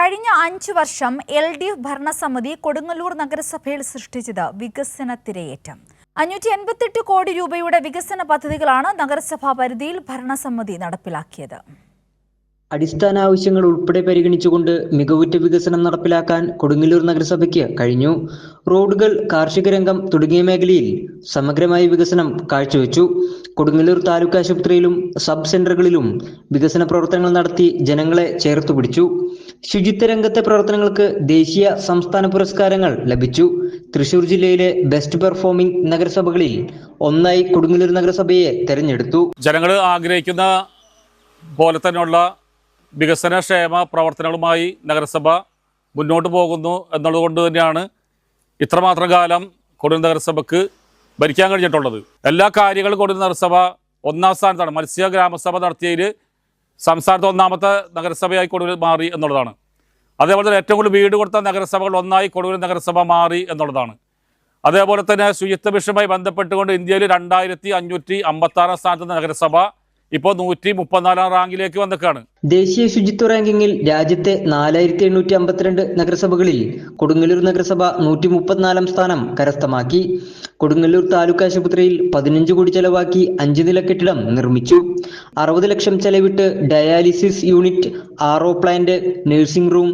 കഴിഞ്ഞ 5 വർഷം LDF ഭരണസമിതി കൊടുങ്ങല്ലൂർ നഗരസഭയിൽ സൃഷ്ടിച്ചത് വികസന തിരയേറ്റം. 588 കോടി രൂപയുടെ വികസന പദ്ധതികളാണ് നഗരസഭാ പരിധിയിൽ ഭരണസമിതി നടപ്പിലാക്കിയത്. അടിസ്ഥാന ആവശ്യങ്ങൾ ഉൾപ്പെടെ പരിഗണിച്ചുകൊണ്ട് മികവുറ്റ വികസനം നടപ്പിലാക്കാൻ കൊടുങ്ങല്ലൂർ നഗരസഭയ്ക്ക് കഴിഞ്ഞു. റോഡുകൾ, കാർഷിക രംഗം തുടങ്ങിയ മേഖലയിൽ സമഗ്രമായ വികസനം കാഴ്ചവെച്ചു. കൊടുങ്ങല്ലൂർ താലൂക്ക് ആശുപത്രിയിലും സബ് സെന്ററുകളിലും വികസന പ്രവർത്തനങ്ങൾ നടത്തി ജനങ്ങളെ ചേർത്തുപിടിച്ചു. ശുചിത്വ രംഗത്തെ പ്രവർത്തനങ്ങൾക്ക് ദേശീയ, സംസ്ഥാന പുരസ്കാരങ്ങൾ ലഭിച്ചു. തൃശൂർ ജില്ലയിലെ ബെസ്റ്റ് പെർഫോമിംഗ് നഗരസഭകളിൽ ഒന്നായി കൊടുങ്ങല്ലൂർ നഗരസഭയെ തെരഞ്ഞെടുത്തു. ജനങ്ങൾ ആഗ്രഹിക്കുന്ന പോലെ തന്നെയുള്ള വികസനക്ഷേമ പ്രവർത്തനങ്ങളുമായി നഗരസഭ മുന്നോട്ട് പോകുന്നു എന്നുള്ളതുകൊണ്ട് തന്നെയാണ് ഇത്രമാത്രം കാലം കൊടുങ്ങല്ലൂർ നഗരസഭയ്ക്ക് ഭരിക്കാൻ കഴിഞ്ഞിട്ടുള്ളത്. എല്ലാ കാര്യങ്ങളും കൊടുങ്ങല്ലൂർ നഗരസഭ ഒന്നാം സ്ഥാനത്താണ്. മത്സ്യ ഗ്രാമസഭ നടത്തിയതിൽ സംസ്ഥാനത്ത് ഒന്നാമത്തെ നഗരസഭയായി കൊടുങ്ങല്ലൂർ മാറി എന്നുള്ളതാണ്. അതേപോലെ തന്നെ ഏറ്റവും കൂടുതൽ വീട് കൊടുത്ത നഗരസഭകൾ ഒന്നായി കൊടുങ്ങല്ലൂർ നഗരസഭ മാറി എന്നുള്ളതാണ്. അതേപോലെ തന്നെ ശുചിത്വ മിഷനുമായി ബന്ധപ്പെട്ടുകൊണ്ട് ഇന്ത്യയിൽ 2556 സ്ഥാനത്ത് നഗരസഭ ഇപ്പോൾ 134 റാങ്കിലേക്ക് വന്നിക്കാണ്. ദേശീയ ശുചിത്വ റാങ്കിങ്ങിൽ രാജ്യത്തെ 4852 നഗരസഭകളിൽ കൊടുങ്ങല്ലൂർ നഗരസഭ 134 സ്ഥാനം കരസ്ഥമാക്കി. കൊടുങ്ങല്ലൂർ താലൂക്ക് ആശുപത്രിയിൽ 15 കോടി ചെലവാക്കി 5 നില കെട്ടിടം നിർമ്മിച്ചു. 60 ലക്ഷം ചെലവിട്ട് dialysis unit, RO plant, nursing room,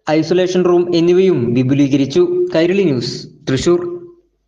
isolation room എന്നിവയും വിപുലീകരിച്ചു. കൈരളി ന്യൂസ്, തൃശൂർ.